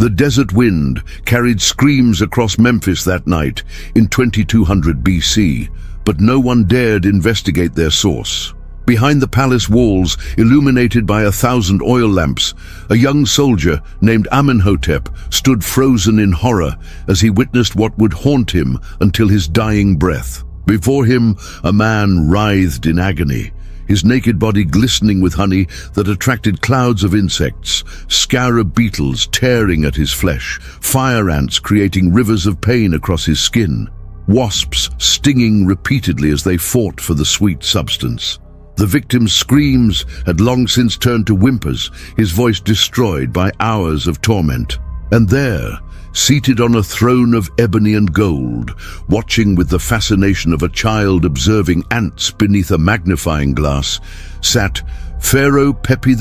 The desert wind carried screams across Memphis that night in 2200 BC, but no one dared investigate their source. Behind the palace walls, illuminated by 1,000 oil lamps, a young soldier named Amenhotep stood frozen in horror as he witnessed what would haunt him until his dying breath. Before him, a man writhed in agony, his naked body glistening with honey that attracted clouds of insects, scarab beetles tearing at his flesh, fire ants creating rivers of pain across his skin, wasps stinging repeatedly as they fought for the sweet substance. The victim's screams had long since turned to whimpers, his voice destroyed by hours of torment. And there, seated on a throne of ebony and gold, watching with the fascination of a child observing ants beneath a magnifying glass, sat Pharaoh Pepi II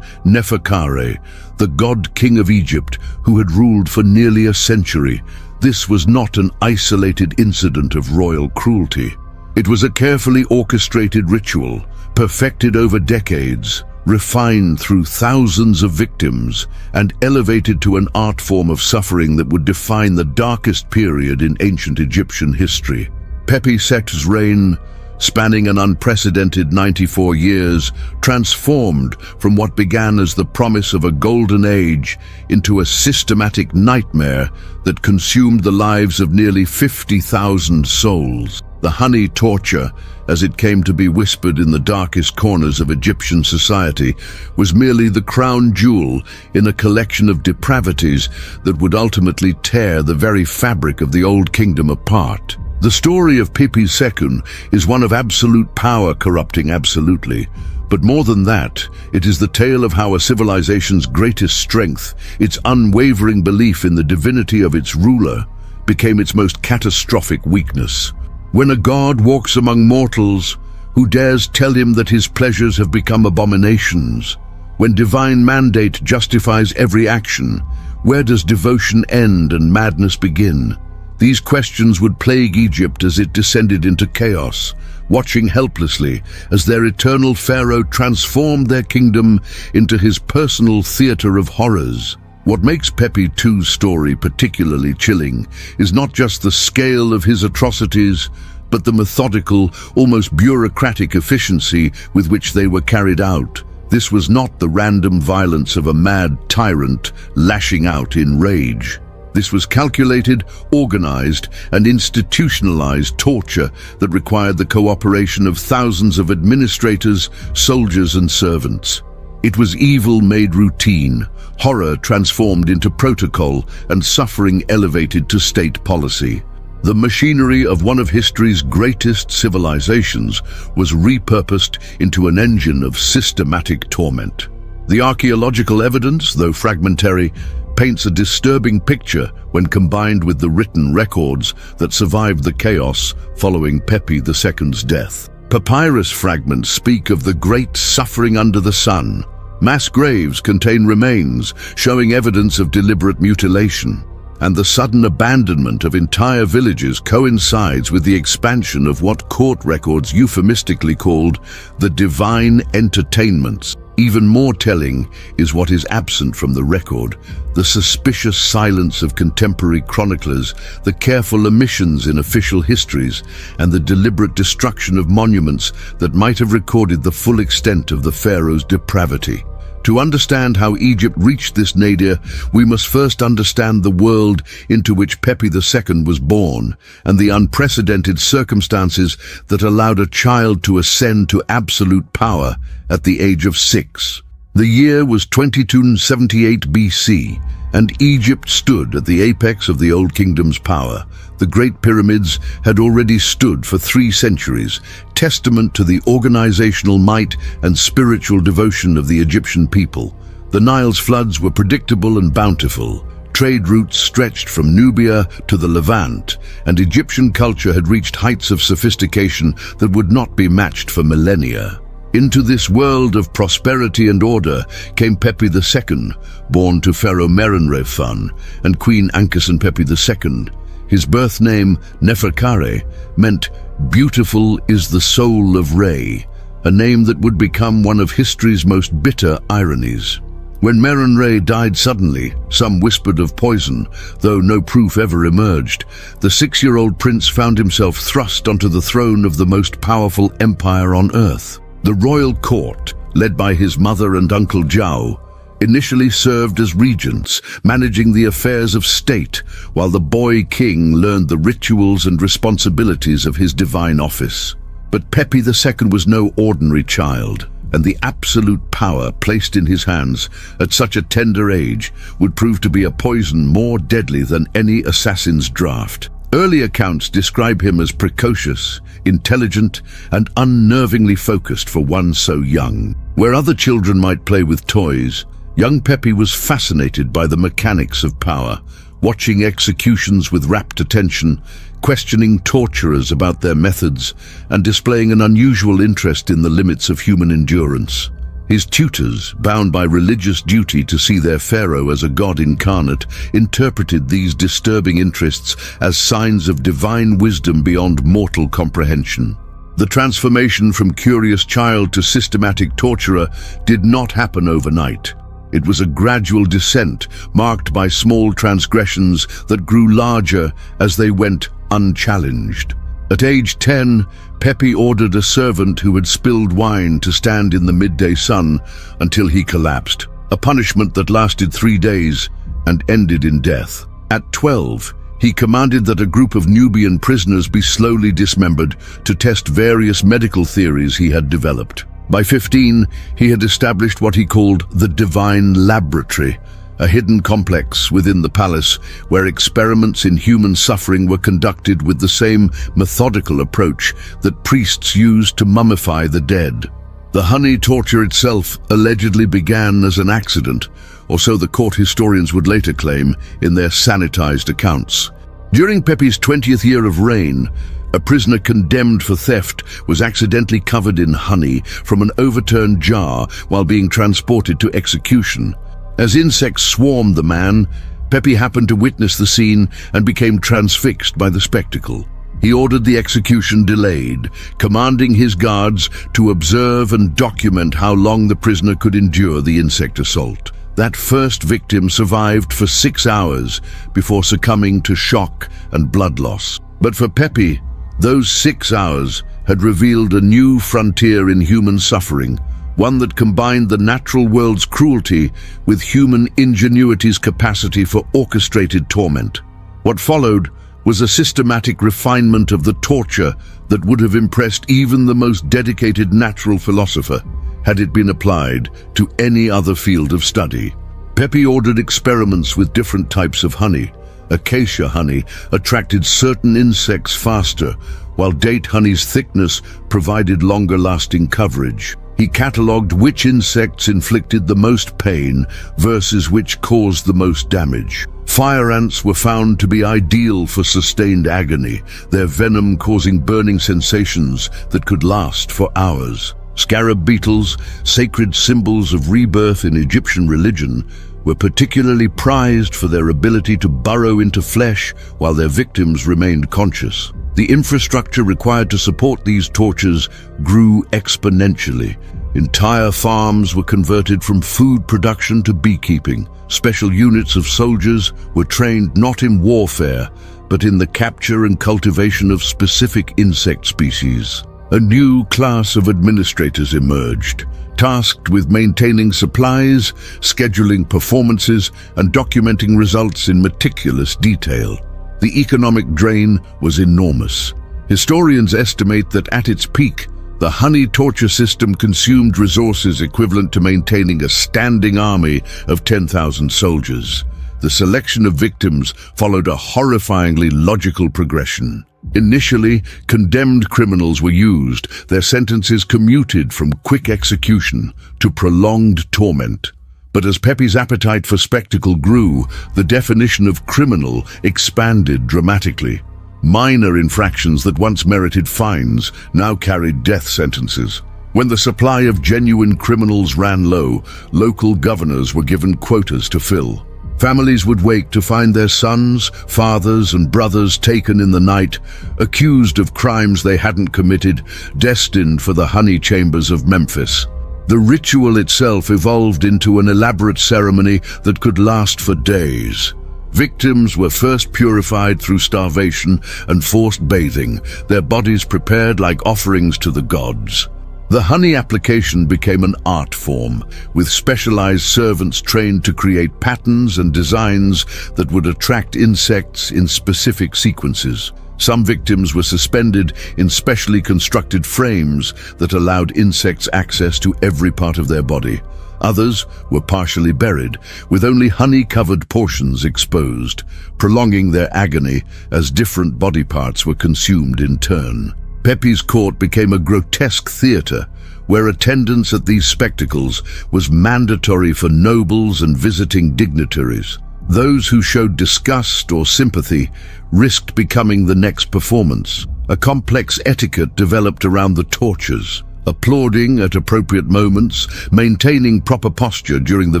Neferkare, the god-king of Egypt who had ruled for nearly a century. This was not an isolated incident of royal cruelty. It was a carefully orchestrated ritual, perfected over decades, refined through thousands of victims, and elevated to an art form of suffering that would define the darkest period in ancient Egyptian history. Pepi II's reign, spanning an unprecedented 94 years, transformed from what began as the promise of a golden age into a systematic nightmare that consumed the lives of nearly 50,000 souls. The honey torture, as it came to be whispered in the darkest corners of Egyptian society, was merely the crown jewel in a collection of depravities that would ultimately tear the very fabric of the Old Kingdom apart. The story of Pepi II is one of absolute power corrupting absolutely. But more than that, it is the tale of how a civilization's greatest strength, its unwavering belief in the divinity of its ruler, became its most catastrophic weakness. When a god walks among mortals, who dares tell him that his pleasures have become abominations? When divine mandate justifies every action, where does devotion end and madness begin? These questions would plague Egypt as it descended into chaos, watching helplessly as their eternal pharaoh transformed their kingdom into his personal theater of horrors. What makes Pepi II's story particularly chilling is not just the scale of his atrocities, but the methodical, almost bureaucratic efficiency with which they were carried out. This was not the random violence of a mad tyrant lashing out in rage. This was calculated, organized, and institutionalized torture that required the cooperation of thousands of administrators, soldiers, and servants. It was evil made routine, horror transformed into protocol, and suffering elevated to state policy. The machinery of one of history's greatest civilizations was repurposed into an engine of systematic torment. The archaeological evidence, though fragmentary, paints a disturbing picture when combined with the written records that survived the chaos following Pepi II's death. Papyrus fragments speak of the great suffering under the sun. Mass graves contain remains showing evidence of deliberate mutilation, and the sudden abandonment of entire villages coincides with the expansion of what court records euphemistically called the divine entertainments. Even more telling is what is absent from the record: the suspicious silence of contemporary chroniclers, the careful omissions in official histories, and the deliberate destruction of monuments that might have recorded the full extent of the pharaoh's depravity. To understand how Egypt reached this nadir, we must first understand the world into which Pepi II was born and the unprecedented circumstances that allowed a child to ascend to absolute power at the age of 6. The year was 2278 BC, and Egypt stood at the apex of the Old Kingdom's power. The Great Pyramids had already stood for 3 centuries, testament to the organizational might and spiritual devotion of the Egyptian people. The Nile's floods were predictable and bountiful. Trade routes stretched from Nubia to the Levant, and Egyptian culture had reached heights of sophistication that would not be matched for millennia. Into this world of prosperity and order came Pepi II, born to Pharaoh Merenre and Queen Ankhesenepepi II. His birth name, Neferkare, meant "beautiful is the soul of Re," a name that would become one of history's most bitter ironies. When Ray died suddenly, some whispered of poison, though no proof ever emerged. The 6-year-old prince found himself thrust onto the throne of the most powerful empire on earth. The royal court, led by his mother and uncle Zhao, initially served as regents, managing the affairs of state, while the boy king learned the rituals and responsibilities of his divine office. But Pepi II was no ordinary child, and the absolute power placed in his hands at such a tender age would prove to be a poison more deadly than any assassin's draft. Early accounts describe him as precocious, intelligent, and unnervingly focused for one so young. Where other children might play with toys, young Pepi was fascinated by the mechanics of power, watching executions with rapt attention, questioning torturers about their methods, and displaying an unusual interest in the limits of human endurance. His tutors, bound by religious duty to see their pharaoh as a god incarnate, interpreted these disturbing interests as signs of divine wisdom beyond mortal comprehension. The transformation from curious child to systematic torturer did not happen overnight. It was a gradual descent, marked by small transgressions that grew larger as they went unchallenged. At age 10, Pepi ordered a servant who had spilled wine to stand in the midday sun until he collapsed, a punishment that lasted 3 days and ended in death. At 12, he commanded that a group of Nubian prisoners be slowly dismembered to test various medical theories he had developed. By 15, he had established what he called the Divine Laboratory, a hidden complex within the palace where experiments in human suffering were conducted with the same methodical approach that priests used to mummify the dead. The honey torture itself allegedly began as an accident, or so the court historians would later claim in their sanitized accounts. During Pepi's 20th year of reign, a prisoner condemned for theft was accidentally covered in honey from an overturned jar while being transported to execution. As insects swarmed the man, Pepi happened to witness the scene and became transfixed by the spectacle. He ordered the execution delayed, commanding his guards to observe and document how long the prisoner could endure the insect assault. That first victim survived for 6 hours before succumbing to shock and blood loss. But for Pepi, those 6 hours had revealed a new frontier in human suffering, one that combined the natural world's cruelty with human ingenuity's capacity for orchestrated torment. What followed was a systematic refinement of the torture that would have impressed even the most dedicated natural philosopher had it been applied to any other field of study. Pepi ordered experiments with different types of honey. Acacia honey attracted certain insects faster, while date honey's thickness provided longer-lasting coverage. He catalogued which insects inflicted the most pain versus which caused the most damage. Fire ants were found to be ideal for sustained agony, their venom causing burning sensations that could last for hours. Scarab beetles, sacred symbols of rebirth in Egyptian religion, were particularly prized for their ability to burrow into flesh while their victims remained conscious. The infrastructure required to support these tortures grew exponentially. Entire farms were converted from food production to beekeeping. Special units of soldiers were trained not in warfare, but in the capture and cultivation of specific insect species. A new class of administrators emerged, tasked with maintaining supplies, scheduling performances, and documenting results in meticulous detail. The economic drain was enormous. Historians estimate that at its peak, the honey torture system consumed resources equivalent to maintaining a standing army of 10,000 soldiers. The selection of victims followed a horrifyingly logical progression. Initially, condemned criminals were used, their sentences commuted from quick execution to prolonged torment. But as Pepi's appetite for spectacle grew, the definition of criminal expanded dramatically. Minor infractions that once merited fines now carried death sentences. When the supply of genuine criminals ran low, local governors were given quotas to fill. Families would wake to find their sons, fathers, and brothers taken in the night, accused of crimes they hadn't committed, destined for the honey chambers of Memphis. The ritual itself evolved into an elaborate ceremony that could last for days. Victims were first purified through starvation and forced bathing, their bodies prepared like offerings to the gods. The honey application became an art form, with specialized servants trained to create patterns and designs that would attract insects in specific sequences. Some victims were suspended in specially constructed frames that allowed insects access to every part of their body. Others were partially buried, with only honey-covered portions exposed, prolonging their agony as different body parts were consumed in turn. Pepi's court became a grotesque theater, where attendance at these spectacles was mandatory for nobles and visiting dignitaries. Those who showed disgust or sympathy risked becoming the next performance. A complex etiquette developed around the tortures, applauding at appropriate moments, maintaining proper posture during the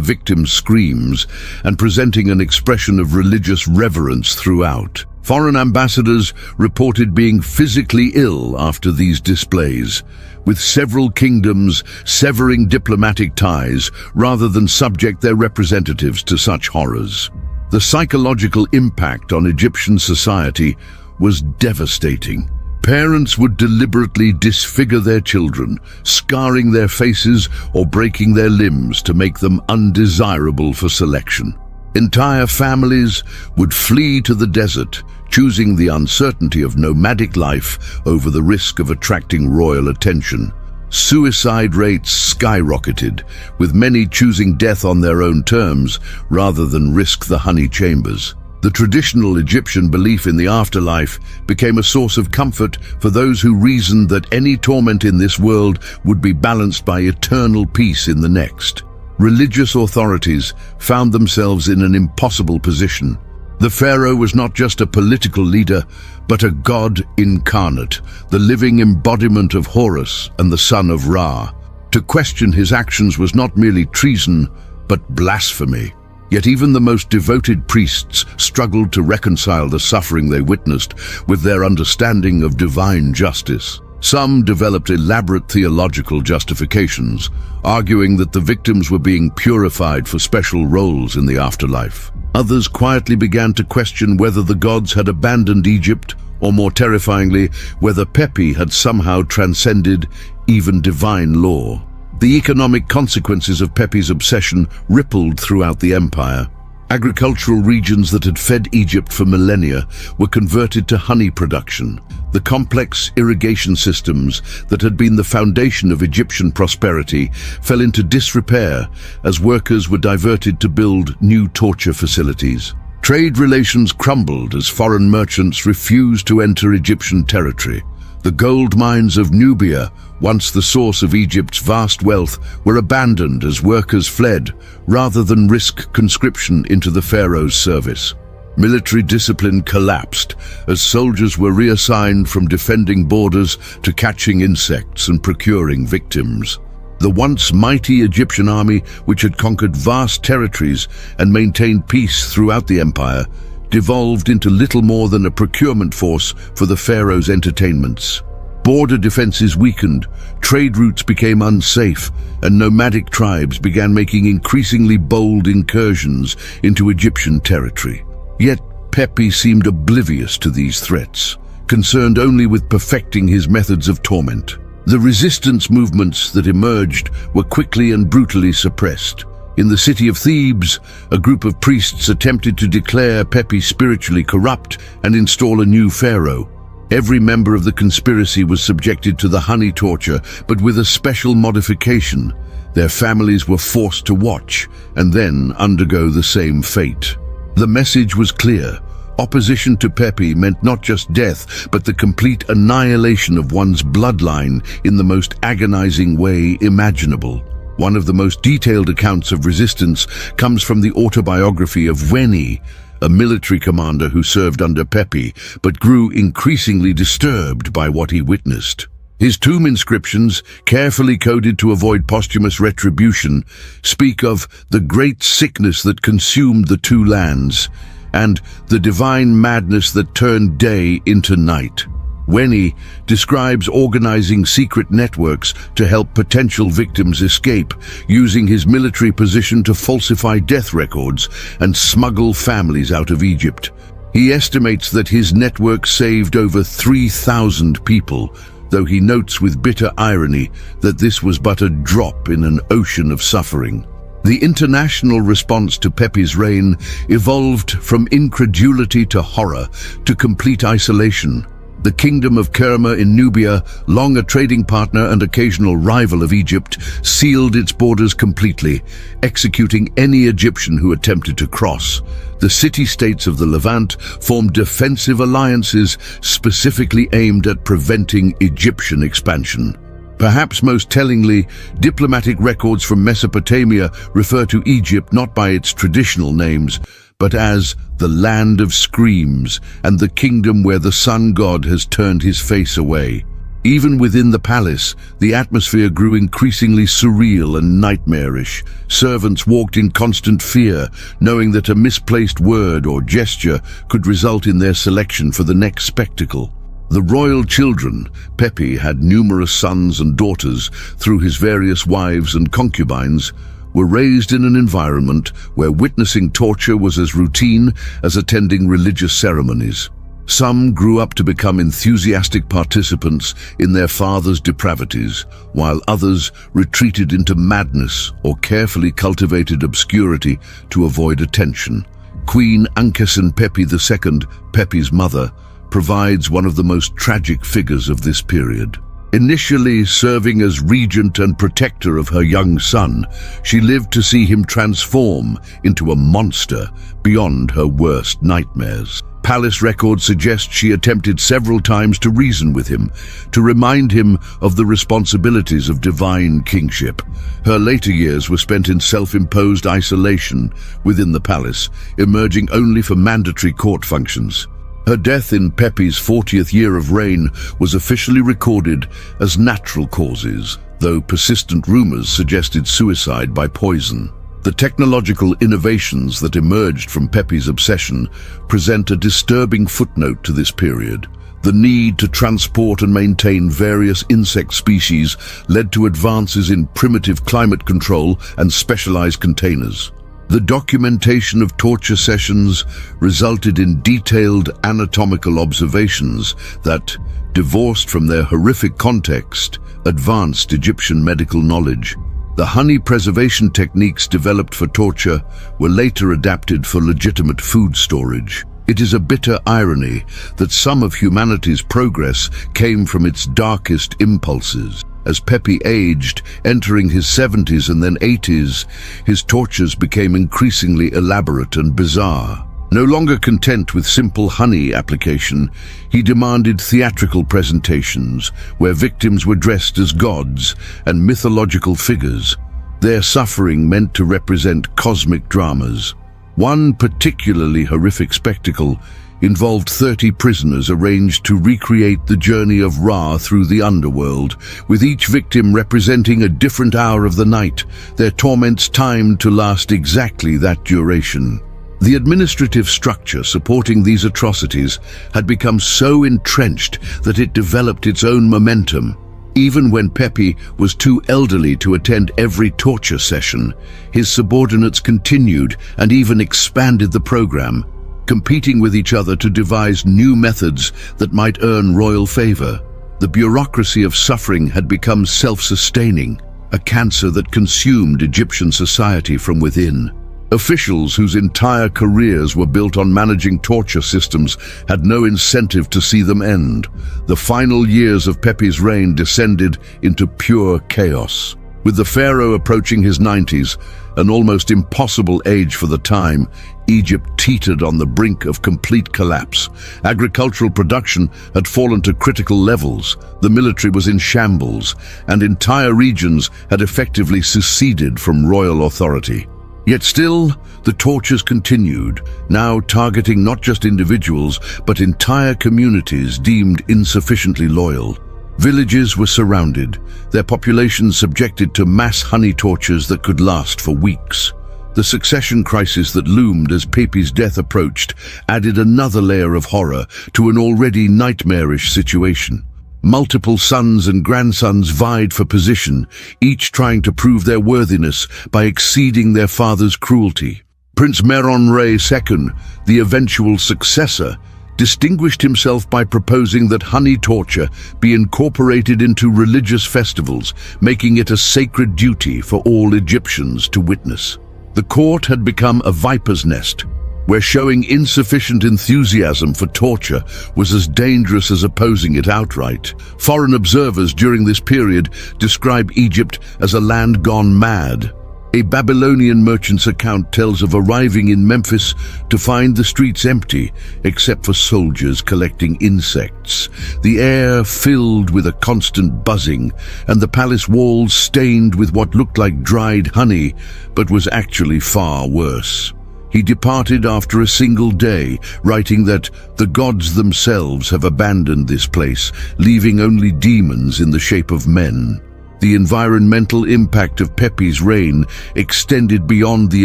victim's screams, and presenting an expression of religious reverence throughout. Foreign ambassadors reported being physically ill after these displays, with several kingdoms severing diplomatic ties rather than subject their representatives to such horrors. The psychological impact on Egyptian society was devastating. Parents would deliberately disfigure their children, scarring their faces or breaking their limbs to make them undesirable for selection. Entire families would flee to the desert, choosing the uncertainty of nomadic life over the risk of attracting royal attention. Suicide rates skyrocketed, with many choosing death on their own terms rather than risk the honey chambers. The traditional Egyptian belief in the afterlife became a source of comfort for those who reasoned that any torment in this world would be balanced by eternal peace in the next. Religious authorities found themselves in an impossible position. The pharaoh was not just a political leader, but a god incarnate, the living embodiment of Horus and the son of Ra. To question his actions was not merely treason, but blasphemy. Yet even the most devoted priests struggled to reconcile the suffering they witnessed with their understanding of divine justice. Some developed elaborate theological justifications, arguing that the victims were being purified for special roles in the afterlife. Others quietly began to question whether the gods had abandoned Egypt, or more terrifyingly, whether Pepi had somehow transcended even divine law. The economic consequences of Pepi's obsession rippled throughout the empire. Agricultural regions that had fed Egypt for millennia were converted to honey production. The complex irrigation systems that had been the foundation of Egyptian prosperity fell into disrepair as workers were diverted to build new torture facilities. Trade relations crumbled as foreign merchants refused to enter Egyptian territory. The gold mines of Nubia, once the source of Egypt's vast wealth, were abandoned as workers fled, rather than risk conscription into the pharaoh's service. Military discipline collapsed as soldiers were reassigned from defending borders to catching insects and procuring victims. The once mighty Egyptian army, which had conquered vast territories and maintained peace throughout the empire, devolved into little more than a procurement force for the pharaoh's entertainments. Border defenses weakened, trade routes became unsafe, and nomadic tribes began making increasingly bold incursions into Egyptian territory. Yet Pepi seemed oblivious to these threats, concerned only with perfecting his methods of torment. The resistance movements that emerged were quickly and brutally suppressed. In the city of Thebes, a group of priests attempted to declare Pepi spiritually corrupt and install a new pharaoh. Every member of the conspiracy was subjected to the honey torture, but with a special modification. Their families were forced to watch and then undergo the same fate. The message was clear. Opposition to Pepi meant not just death, but the complete annihilation of one's bloodline in the most agonizing way imaginable. One of the most detailed accounts of resistance comes from the autobiography of Weni, a military commander who served under Pepi, but grew increasingly disturbed by what he witnessed. His tomb inscriptions, carefully coded to avoid posthumous retribution, speak of the great sickness that consumed the two lands, and the divine madness that turned day into night. Weni describes organizing secret networks to help potential victims escape, using his military position to falsify death records and smuggle families out of Egypt. He estimates that his network saved over 3,000 people, though he notes with bitter irony that this was but a drop in an ocean of suffering. The international response to Pepi's reign evolved from incredulity to horror to complete isolation. The kingdom of Kerma in Nubia, long a trading partner and occasional rival of Egypt, sealed its borders completely, executing any Egyptian who attempted to cross. The city-states of the Levant formed defensive alliances specifically aimed at preventing Egyptian expansion. Perhaps most tellingly, diplomatic records from Mesopotamia refer to Egypt not by its traditional names, but as the land of screams and the kingdom where the sun god has turned his face away. Even within the palace, the atmosphere grew increasingly surreal and nightmarish. Servants walked in constant fear, knowing that a misplaced word or gesture could result in their selection for the next spectacle. The royal children, Pepi had numerous sons and daughters through his various wives and concubines, were raised in an environment where witnessing torture was as routine as attending religious ceremonies. Some grew up to become enthusiastic participants in their father's depravities, while others retreated into madness or carefully cultivated obscurity to avoid attention. Queen Ankhesen Pepi II, Pepi's mother, provides one of the most tragic figures of this period. Initially serving as regent and protector of her young son, she lived to see him transform into a monster beyond her worst nightmares. Palace records suggest she attempted several times to reason with him, to remind him of the responsibilities of divine kingship. Her later years were spent in self-imposed isolation within the palace, emerging only for mandatory court functions. Her death in Pepi's 40th year of reign was officially recorded as natural causes, though persistent rumors suggested suicide by poison. The technological innovations that emerged from Pepi's obsession present a disturbing footnote to this period. The need to transport and maintain various insect species led to advances in primitive climate control and specialized containers. The documentation of torture sessions resulted in detailed anatomical observations that, divorced from their horrific context, advanced Egyptian medical knowledge. The honey preservation techniques developed for torture were later adapted for legitimate food storage. It is a bitter irony that some of humanity's progress came from its darkest impulses. As Pepi aged, entering his 70s and then 80s, his tortures became increasingly elaborate and bizarre. No longer content with simple honey application, he demanded theatrical presentations where victims were dressed as gods and mythological figures. Their suffering meant to represent cosmic dramas. One particularly horrific spectacle involved 30 prisoners arranged to recreate the journey of Ra through the underworld, with each victim representing a different hour of the night, their torments timed to last exactly that duration. The administrative structure supporting these atrocities had become so entrenched that it developed its own momentum. Even when Pepi was too elderly to attend every torture session, his subordinates continued and even expanded the program, competing with each other to devise new methods that might earn royal favor. The bureaucracy of suffering had become self-sustaining, a cancer that consumed Egyptian society from within. Officials whose entire careers were built on managing torture systems had no incentive to see them end. The final years of Pepi's reign descended into pure chaos. With the pharaoh approaching his 90s, an almost impossible age for the time, Egypt teetered on the brink of complete collapse. Agricultural production had fallen to critical levels, the military was in shambles, and entire regions had effectively seceded from royal authority. Yet still, the tortures continued, now targeting not just individuals, but entire communities deemed insufficiently loyal. Villages were surrounded, their populations subjected to mass honey tortures that could last for weeks. The succession crisis that loomed as Pepys' death approached added another layer of horror to an already nightmarish situation. Multiple sons and grandsons vied for position, each trying to prove their worthiness by exceeding their father's cruelty. Prince Meron-Ray II, the eventual successor, distinguished himself by proposing that honey torture be incorporated into religious festivals, making it a sacred duty for all Egyptians to witness. The court had become a viper's nest, where showing insufficient enthusiasm for torture was as dangerous as opposing it outright. Foreign observers during this period describe Egypt as a land gone mad. A Babylonian merchant's account tells of arriving in Memphis to find the streets empty, except for soldiers collecting insects, the air filled with a constant buzzing, and the palace walls stained with what looked like dried honey, but was actually far worse. He departed after a single day, writing that the gods themselves have abandoned this place, leaving only demons in the shape of men. The environmental impact of Pepys' reign extended beyond the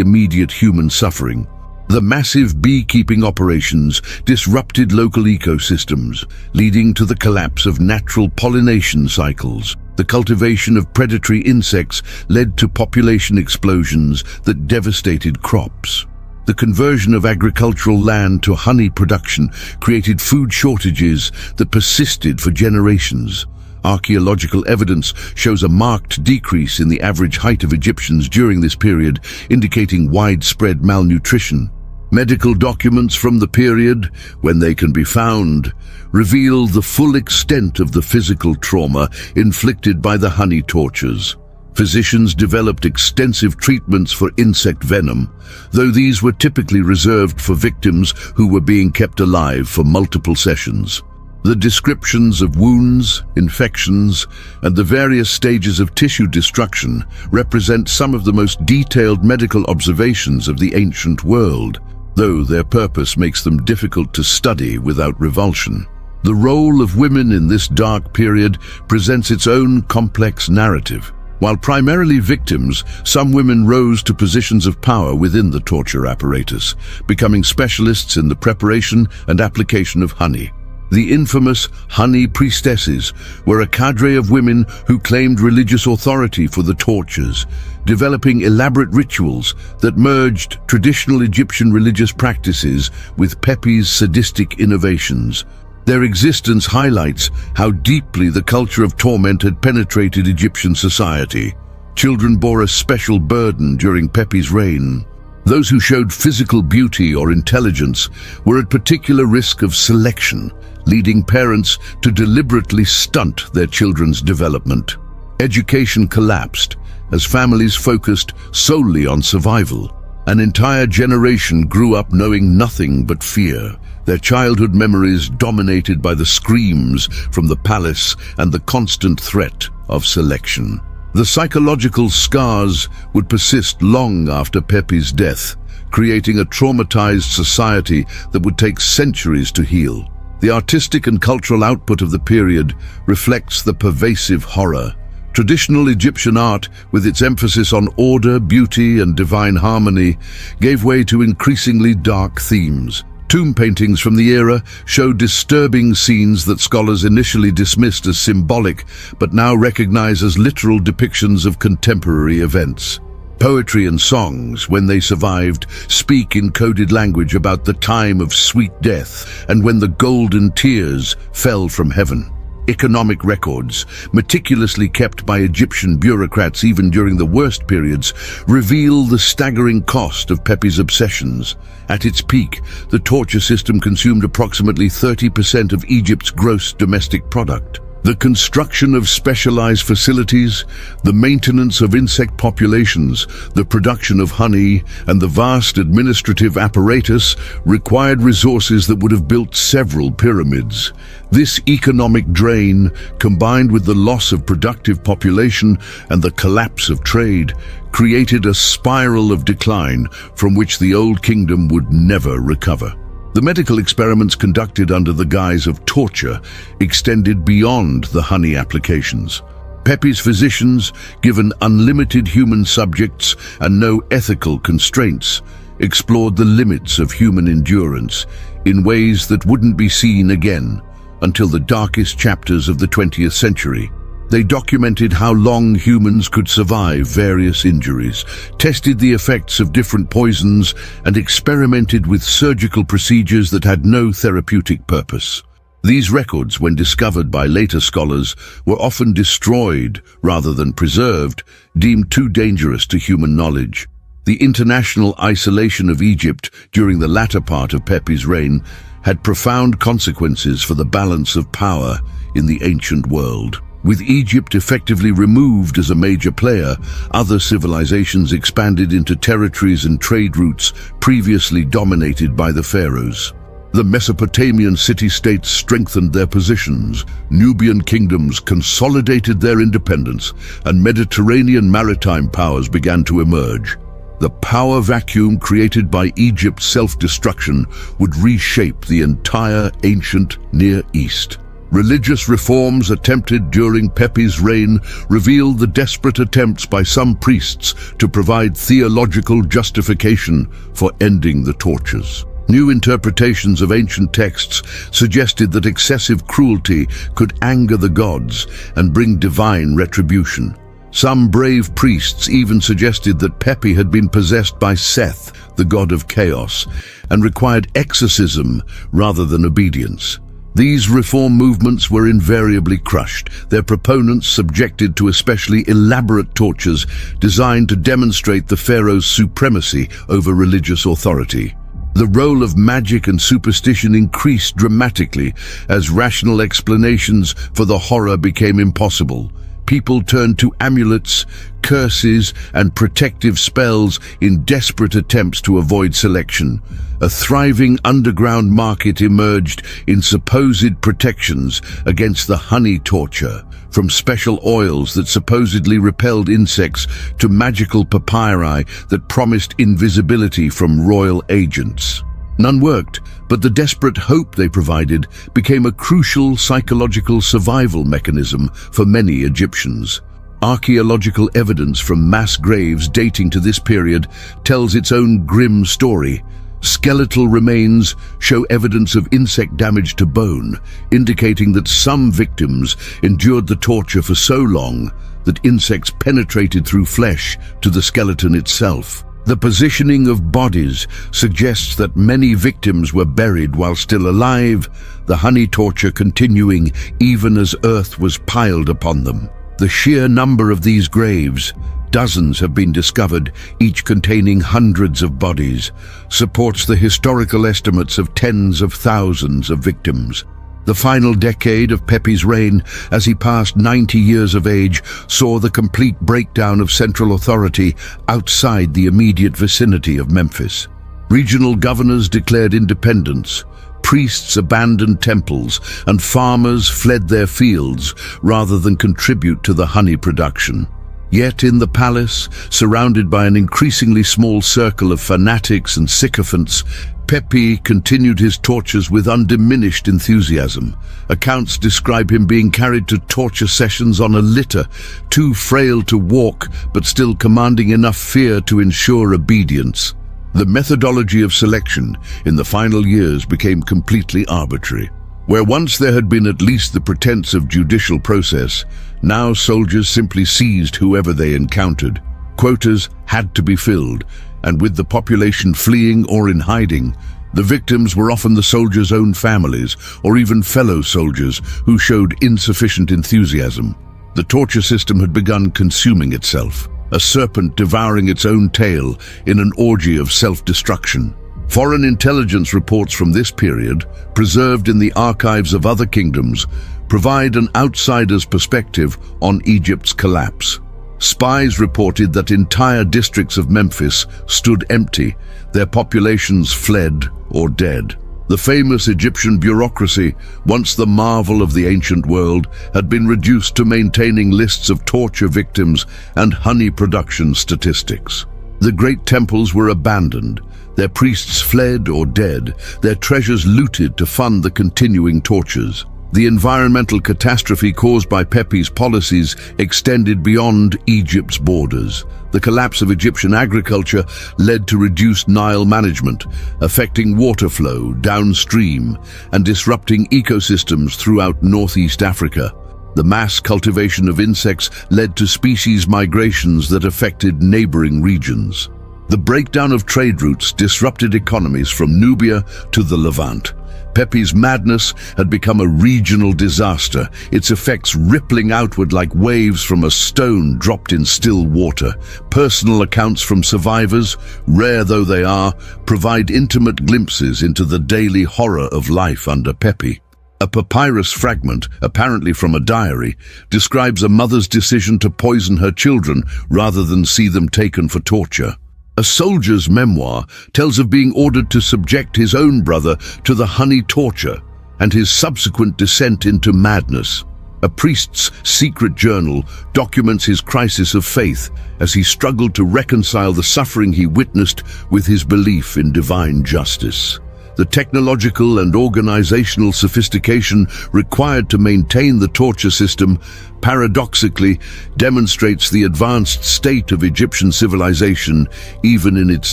immediate human suffering. The massive beekeeping operations disrupted local ecosystems, leading to the collapse of natural pollination cycles. The cultivation of predatory insects led to population explosions that devastated crops. The conversion of agricultural land to honey production created food shortages that persisted for generations. Archaeological evidence shows a marked decrease in the average height of Egyptians during this period, indicating widespread malnutrition. Medical documents from the period, when they can be found, reveal the full extent of the physical trauma inflicted by the honey tortures. Physicians developed extensive treatments for insect venom, though these were typically reserved for victims who were being kept alive for multiple sessions. The descriptions of wounds, infections, and the various stages of tissue destruction represent some of the most detailed medical observations of the ancient world, though their purpose makes them difficult to study without revulsion. The role of women in this dark period presents its own complex narrative. While primarily victims, some women rose to positions of power within the torture apparatus, becoming specialists in the preparation and application of honey. The infamous honey priestesses were a cadre of women who claimed religious authority for the tortures, developing elaborate rituals that merged traditional Egyptian religious practices with Pepys' sadistic innovations. Their existence highlights how deeply the culture of torment had penetrated Egyptian society. Children bore a special burden during Pepys' reign. Those who showed physical beauty or intelligence were at particular risk of selection, leading parents to deliberately stunt their children's development. Education collapsed as families focused solely on survival. An entire generation grew up knowing nothing but fear, their childhood memories dominated by the screams from the palace and the constant threat of selection. The psychological scars would persist long after Pepys' death, creating a traumatized society that would take centuries to heal. The artistic and cultural output of the period reflects the pervasive horror. Traditional Egyptian art, with its emphasis on order, beauty, and divine harmony, gave way to increasingly dark themes. Tomb paintings from the era show disturbing scenes that scholars initially dismissed as symbolic, but now recognize as literal depictions of contemporary events. Poetry and songs, when they survived, speak in coded language about the time of sweet death and when the golden tears fell from heaven. Economic records, meticulously kept by Egyptian bureaucrats even during the worst periods, reveal the staggering cost of Pepys' obsessions. At its peak, the torture system consumed approximately 30% of Egypt's gross domestic product. The construction of specialized facilities, the maintenance of insect populations, the production of honey, and the vast administrative apparatus required resources that would have built several pyramids. This economic drain, combined with the loss of productive population and the collapse of trade, created a spiral of decline from which the Old Kingdom would never recover. The medical experiments conducted under the guise of torture extended beyond the honey applications. Pepi's physicians, given unlimited human subjects and no ethical constraints, explored the limits of human endurance in ways that wouldn't be seen again until the darkest chapters of the 20th century. They documented how long humans could survive various injuries, tested the effects of different poisons, and experimented with surgical procedures that had no therapeutic purpose. These records, when discovered by later scholars, were often destroyed rather than preserved, deemed too dangerous to human knowledge. The international isolation of Egypt during the latter part of Pepi's reign had profound consequences for the balance of power in the ancient world. With Egypt effectively removed as a major player, other civilizations expanded into territories and trade routes previously dominated by the pharaohs. The Mesopotamian city-states strengthened their positions, Nubian kingdoms consolidated their independence, and Mediterranean maritime powers began to emerge. The power vacuum created by Egypt's self-destruction would reshape the entire ancient Near East. Religious reforms attempted during Pepi's reign revealed the desperate attempts by some priests to provide theological justification for ending the tortures. New interpretations of ancient texts suggested that excessive cruelty could anger the gods and bring divine retribution. Some brave priests even suggested that Pepi had been possessed by Seth, the god of chaos, and required exorcism rather than obedience. These reform movements were invariably crushed, their proponents subjected to especially elaborate tortures designed to demonstrate the pharaoh's supremacy over religious authority. The role of magic and superstition increased dramatically as rational explanations for the horror became impossible. People turned to amulets, curses, and protective spells in desperate attempts to avoid selection. A thriving underground market emerged in supposed protections against the honey torture, from special oils that supposedly repelled insects to magical papyri that promised invisibility from royal agents. None worked, but the desperate hope they provided became a crucial psychological survival mechanism for many Egyptians. Archaeological evidence from mass graves dating to this period tells its own grim story. Skeletal remains show evidence of insect damage to bone, indicating that some victims endured the torture for so long that insects penetrated through flesh to the skeleton itself. The positioning of bodies suggests that many victims were buried while still alive, the honey torture continuing even as earth was piled upon them. The sheer number of these graves, dozens have been discovered, each containing hundreds of bodies, supports the historical estimates of tens of thousands of victims. The final decade of Pepi's reign, as he passed 90 years of age, saw the complete breakdown of central authority outside the immediate vicinity of Memphis. Regional governors declared independence, priests abandoned temples, and farmers fled their fields rather than contribute to the honey production. Yet in the palace, surrounded by an increasingly small circle of fanatics and sycophants, Pepi continued his tortures with undiminished enthusiasm. Accounts describe him being carried to torture sessions on a litter, too frail to walk but still commanding enough fear to ensure obedience. The methodology of selection in the final years became completely arbitrary. Where once there had been at least the pretense of judicial process, now soldiers simply seized whoever they encountered. Quotas had to be filled, and with the population fleeing or in hiding, the victims were often the soldiers' own families or even fellow soldiers who showed insufficient enthusiasm. The torture system had begun consuming itself, a serpent devouring its own tail in an orgy of self-destruction. Foreign intelligence reports from this period, preserved in the archives of other kingdoms, provide an outsider's perspective on Egypt's collapse. Spies reported that entire districts of Memphis stood empty, their populations fled or dead. The famous Egyptian bureaucracy, once the marvel of the ancient world, had been reduced to maintaining lists of torture victims and honey production statistics. The great temples were abandoned, their priests fled or dead, their treasures looted to fund the continuing tortures. The environmental catastrophe caused by Pepi's policies extended beyond Egypt's borders. The collapse of Egyptian agriculture led to reduced Nile management, affecting water flow downstream and disrupting ecosystems throughout northeast Africa. The mass cultivation of insects led to species migrations that affected neighboring regions. The breakdown of trade routes disrupted economies from Nubia to the Levant. Pepi's madness had become a regional disaster, its effects rippling outward like waves from a stone dropped in still water. Personal accounts from survivors, rare though they are, provide intimate glimpses into the daily horror of life under Pepi. A papyrus fragment, apparently from a diary, describes a mother's decision to poison her children rather than see them taken for torture. A soldier's memoir tells of being ordered to subject his own brother to the honey torture and his subsequent descent into madness. A priest's secret journal documents his crisis of faith as he struggled to reconcile the suffering he witnessed with his belief in divine justice. The technological and organizational sophistication required to maintain the torture system paradoxically demonstrates the advanced state of Egyptian civilization even in its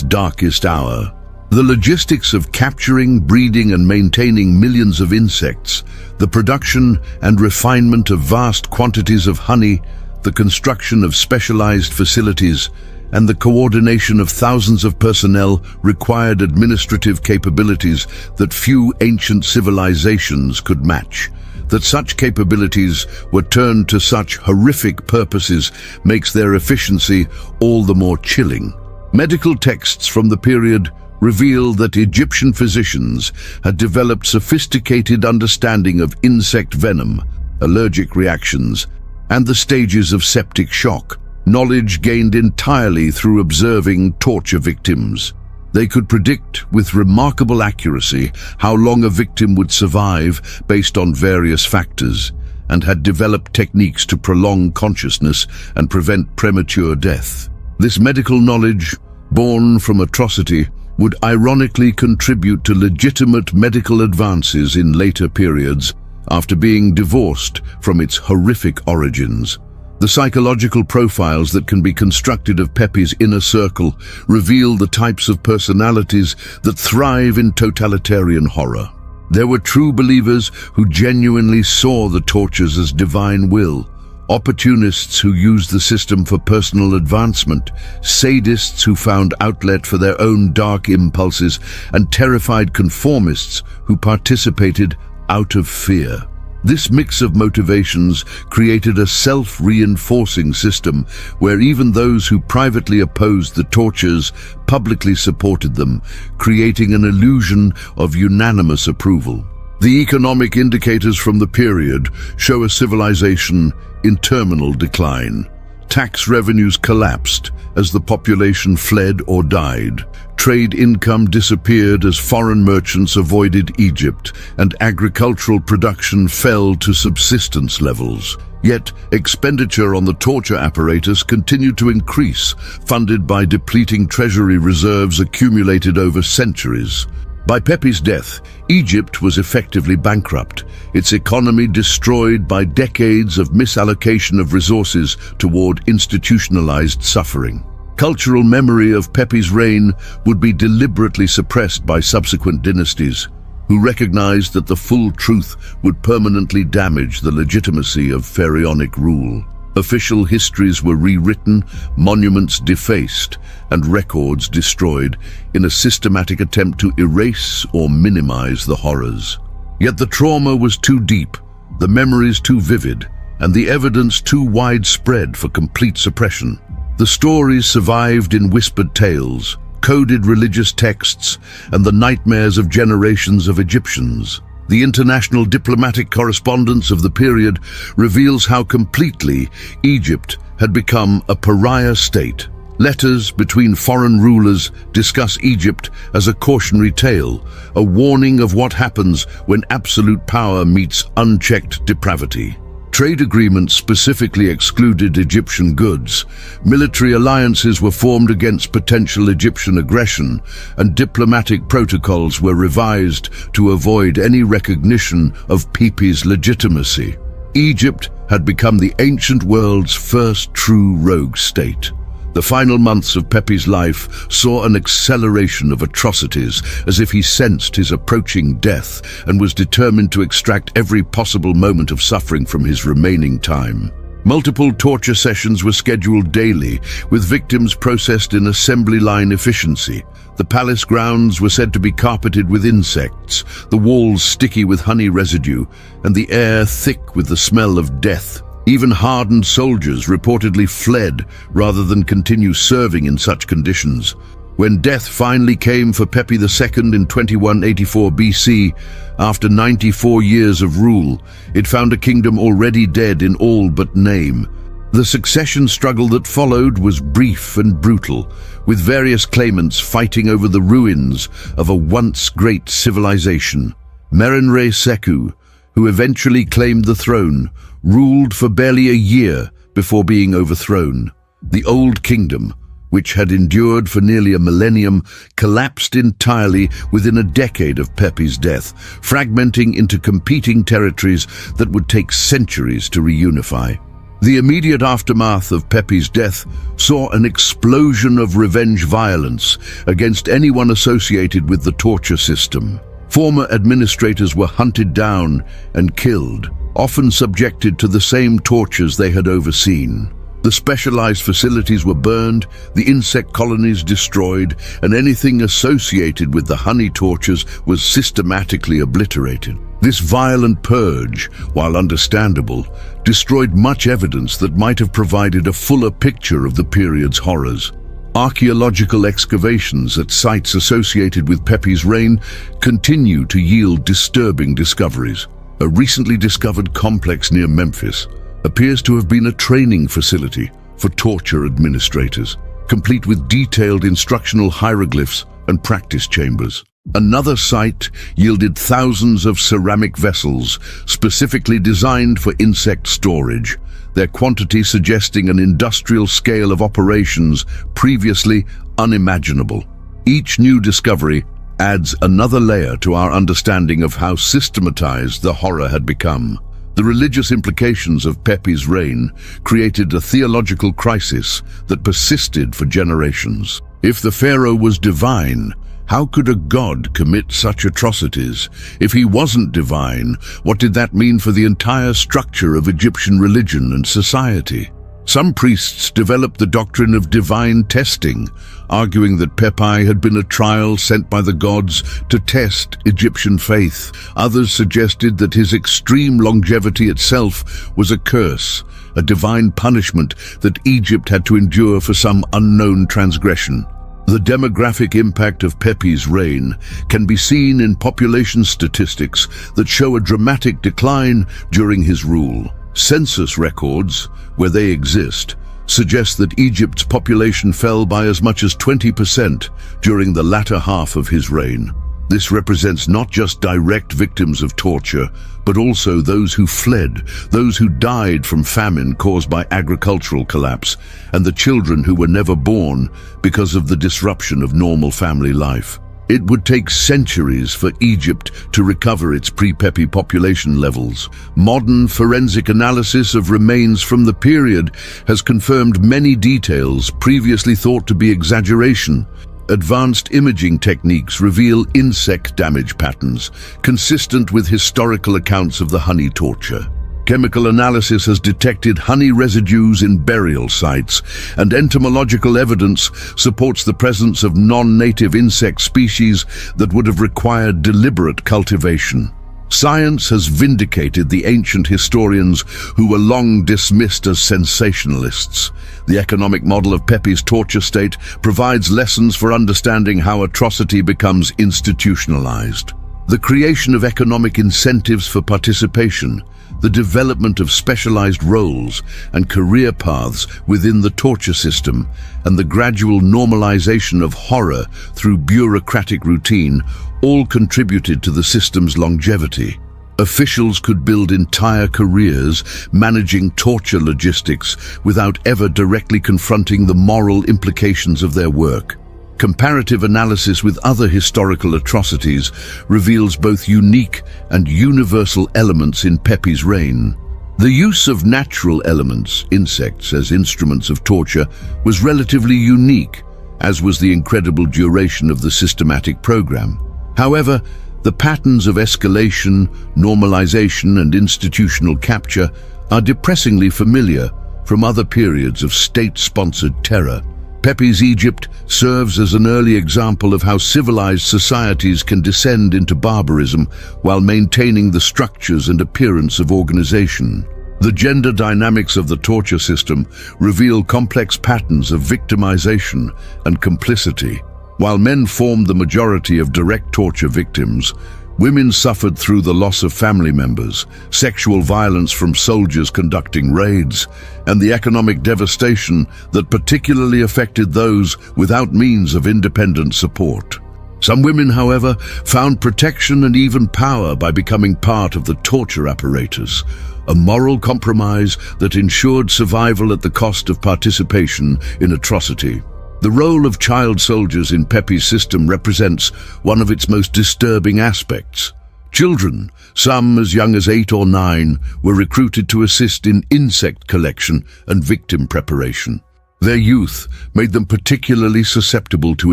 darkest hour. The logistics of capturing, breeding and maintaining millions of insects, the production and refinement of vast quantities of honey, the construction of specialized facilities, and the coordination of thousands of personnel required administrative capabilities that few ancient civilizations could match. That such capabilities were turned to such horrific purposes makes their efficiency all the more chilling. Medical texts from the period reveal that Egyptian physicians had developed sophisticated understanding of insect venom, allergic reactions, and the stages of septic shock. Knowledge gained entirely through observing torture victims. They could predict with remarkable accuracy how long a victim would survive based on various factors, and had developed techniques to prolong consciousness and prevent premature death. This medical knowledge, born from atrocity, would ironically contribute to legitimate medical advances in later periods after being divorced from its horrific origins. The psychological profiles that can be constructed of Pepi's inner circle reveal the types of personalities that thrive in totalitarian horror. There were true believers who genuinely saw the tortures as divine will, opportunists who used the system for personal advancement, sadists who found outlet for their own dark impulses, and terrified conformists who participated out of fear. This mix of motivations created a self-reinforcing system where even those who privately opposed the tortures publicly supported them, creating an illusion of unanimous approval. The economic indicators from the period show a civilization in terminal decline. Tax revenues collapsed as the population fled or died. Trade income disappeared as foreign merchants avoided Egypt, and agricultural production fell to subsistence levels. Yet, expenditure on the torture apparatus continued to increase, funded by depleting treasury reserves accumulated over centuries. By Pepi's death, Egypt was effectively bankrupt, its economy destroyed by decades of misallocation of resources toward institutionalized suffering. Cultural memory of Pepi's reign would be deliberately suppressed by subsequent dynasties, who recognized that the full truth would permanently damage the legitimacy of pharaonic rule. Official histories were rewritten, monuments defaced, and records destroyed in a systematic attempt to erase or minimize the horrors. Yet the trauma was too deep, the memories too vivid, and the evidence too widespread for complete suppression. The stories survived in whispered tales, coded religious texts, and the nightmares of generations of Egyptians. The international diplomatic correspondence of the period reveals how completely Egypt had become a pariah state. Letters between foreign rulers discuss Egypt as a cautionary tale, a warning of what happens when absolute power meets unchecked depravity. Trade agreements specifically excluded Egyptian goods, military alliances were formed against potential Egyptian aggression, and diplomatic protocols were revised to avoid any recognition of Pepi's legitimacy. Egypt had become the ancient world's first true rogue state. The final months of Pepi's life saw an acceleration of atrocities, as if he sensed his approaching death and was determined to extract every possible moment of suffering from his remaining time. Multiple torture sessions were scheduled daily, with victims processed in assembly line efficiency. The palace grounds were said to be carpeted with insects, the walls sticky with honey residue, and the air thick with the smell of death. Even hardened soldiers reportedly fled rather than continue serving in such conditions. When death finally came for Pepi II in 2184 BC, after 94 years of rule, it found a kingdom already dead in all but name. The succession struggle that followed was brief and brutal, with various claimants fighting over the ruins of a once great civilization. Merenre Seku, who eventually claimed the throne, ruled for barely a year before being overthrown. The Old Kingdom, which had endured for nearly a millennium, collapsed entirely within a decade of Pepi's death, fragmenting into competing territories that would take centuries to reunify. The immediate aftermath of Pepi's death saw an explosion of revenge violence against anyone associated with the torture system. Former administrators were hunted down and killed, often subjected to the same tortures they had overseen. The specialized facilities were burned, the insect colonies destroyed, and anything associated with the honey tortures was systematically obliterated. This violent purge, while understandable, destroyed much evidence that might have provided a fuller picture of the period's horrors. Archaeological excavations at sites associated with Pepi's reign continue to yield disturbing discoveries. A recently discovered complex near Memphis appears to have been a training facility for torture administrators, complete with detailed instructional hieroglyphs and practice chambers. Another site yielded thousands of ceramic vessels specifically designed for insect storage, their quantity suggesting an industrial scale of operations previously unimaginable. Each new discovery adds another layer to our understanding of how systematized the horror had become. The religious implications of Pepi's reign created a theological crisis that persisted for generations. If the pharaoh was divine, how could a god commit such atrocities? If he wasn't divine, what did that mean for the entire structure of Egyptian religion and society? Some priests developed the doctrine of divine testing, arguing that Pepi had been a trial sent by the gods to test Egyptian faith. Others suggested that his extreme longevity itself was a curse, a divine punishment that Egypt had to endure for some unknown transgression. The demographic impact of Pepi's reign can be seen in population statistics that show a dramatic decline during his rule. Census records, where they exist, suggest that Egypt's population fell by as much as 20% during the latter half of his reign. This represents not just direct victims of torture, but also those who fled, those who died from famine caused by agricultural collapse, and the children who were never born because of the disruption of normal family life. It would take centuries for Egypt to recover its pre-Pepi population levels. Modern forensic analysis of remains from the period has confirmed many details previously thought to be exaggeration. Advanced imaging techniques reveal insect damage patterns, consistent with historical accounts of the honey torture. Chemical analysis has detected honey residues in burial sites, and entomological evidence supports the presence of non-native insect species that would have required deliberate cultivation. Science has vindicated the ancient historians who were long dismissed as sensationalists. The economic model of Pepi's torture state provides lessons for understanding how atrocity becomes institutionalized. The creation of economic incentives for participation, the development of specialized roles and career paths within the torture system, and the gradual normalization of horror through bureaucratic routine all contributed to the system's longevity. Officials could build entire careers managing torture logistics without ever directly confronting the moral implications of their work. Comparative analysis with other historical atrocities reveals both unique and universal elements in Pepi's reign. The use of natural elements, insects, as instruments of torture was relatively unique, as was the incredible duration of the systematic program. However, the patterns of escalation, normalization, and institutional capture are depressingly familiar from other periods of state-sponsored terror. Pepi's Egypt serves as an early example of how civilized societies can descend into barbarism while maintaining the structures and appearance of organization. The gender dynamics of the torture system reveal complex patterns of victimization and complicity. While men formed the majority of direct torture victims, women suffered through the loss of family members, sexual violence from soldiers conducting raids, and the economic devastation that particularly affected those without means of independent support. Some women, however, found protection and even power by becoming part of the torture apparatus, a moral compromise that ensured survival at the cost of participation in atrocity. The role of child soldiers in Pepi's system represents one of its most disturbing aspects. Children, some as young as 8 or 9, were recruited to assist in insect collection and victim preparation. Their youth made them particularly susceptible to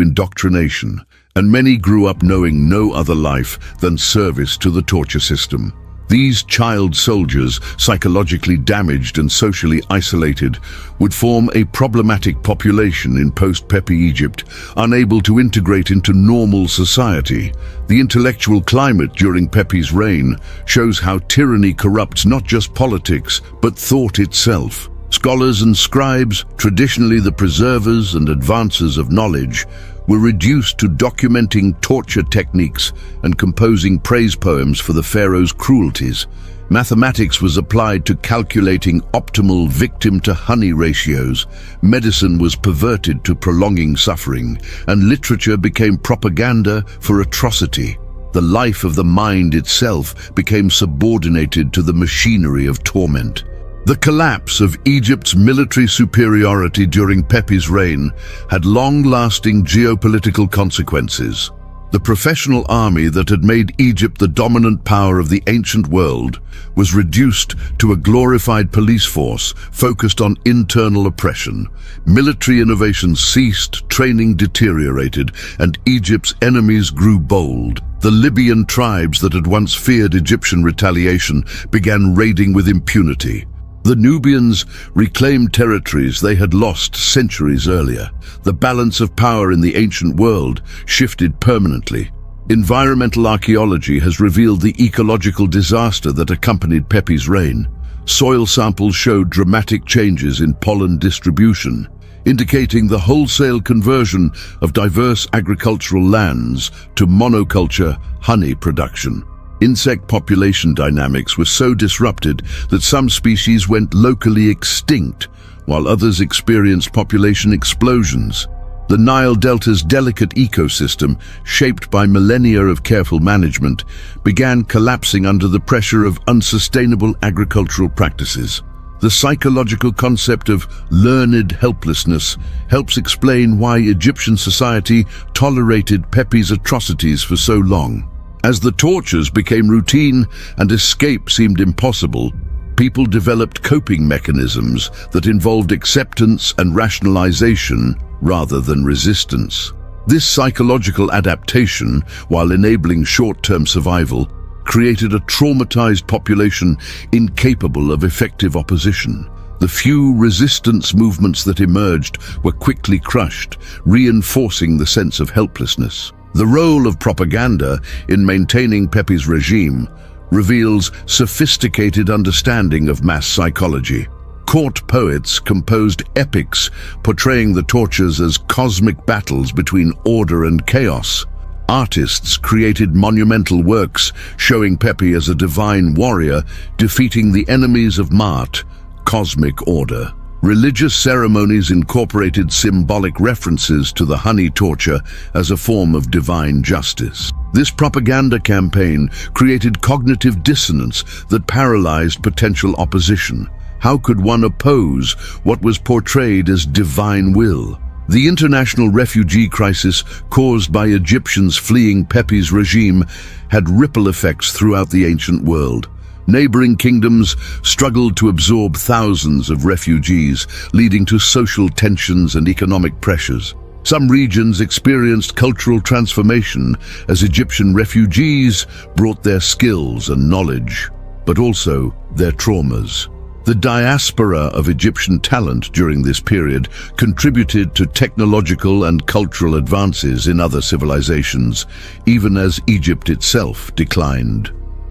indoctrination, and many grew up knowing no other life than service to the torture system. These child soldiers, psychologically damaged and socially isolated, would form a problematic population in post-Pepi Egypt, unable to integrate into normal society. The intellectual climate during Pepi's reign shows how tyranny corrupts not just politics, but thought itself. Scholars and scribes, traditionally the preservers and advancers of knowledge, were reduced to documenting torture techniques and composing praise poems for the pharaoh's cruelties. Mathematics was applied to calculating optimal victim-to-honey ratios, medicine was perverted to prolonging suffering, and literature became propaganda for atrocity. The life of the mind itself became subordinated to the machinery of torment. The collapse of Egypt's military superiority during Pepi's reign had long-lasting geopolitical consequences. The professional army that had made Egypt the dominant power of the ancient world was reduced to a glorified police force focused on internal oppression. Military innovations ceased, training deteriorated, and Egypt's enemies grew bold. The Libyan tribes that had once feared Egyptian retaliation began raiding with impunity. The Nubians reclaimed territories they had lost centuries earlier. The balance of power in the ancient world shifted permanently. Environmental archaeology has revealed the ecological disaster that accompanied Pepi's reign. Soil samples showed dramatic changes in pollen distribution, indicating the wholesale conversion of diverse agricultural lands to monoculture honey production. Insect population dynamics were so disrupted that some species went locally extinct, while others experienced population explosions. The Nile Delta's delicate ecosystem, shaped by millennia of careful management, began collapsing under the pressure of unsustainable agricultural practices. The psychological concept of learned helplessness helps explain why Egyptian society tolerated Pepi's atrocities for so long. As the tortures became routine and escape seemed impossible, people developed coping mechanisms that involved acceptance and rationalization rather than resistance. This psychological adaptation, while enabling short-term survival, created a traumatized population incapable of effective opposition. The few resistance movements that emerged were quickly crushed, reinforcing the sense of helplessness. The role of propaganda in maintaining Pepi's regime reveals sophisticated understanding of mass psychology. Court poets composed epics portraying the tortures as cosmic battles between order and chaos. Artists created monumental works showing Pepi as a divine warrior defeating the enemies of Ma'at, cosmic order. Religious ceremonies incorporated symbolic references to the honey torture as a form of divine justice. This propaganda campaign created cognitive dissonance that paralyzed potential opposition. How could one oppose what was portrayed as divine will? The international refugee crisis caused by Egyptians fleeing Pepi's regime had ripple effects throughout the ancient world. Neighboring kingdoms struggled to absorb thousands of refugees, leading to social tensions and economic pressures. Some regions experienced cultural transformation as Egyptian refugees brought their skills and knowledge, but also their traumas. The diaspora of Egyptian talent during this period contributed to technological and cultural advances in other civilizations, even as Egypt itself declined.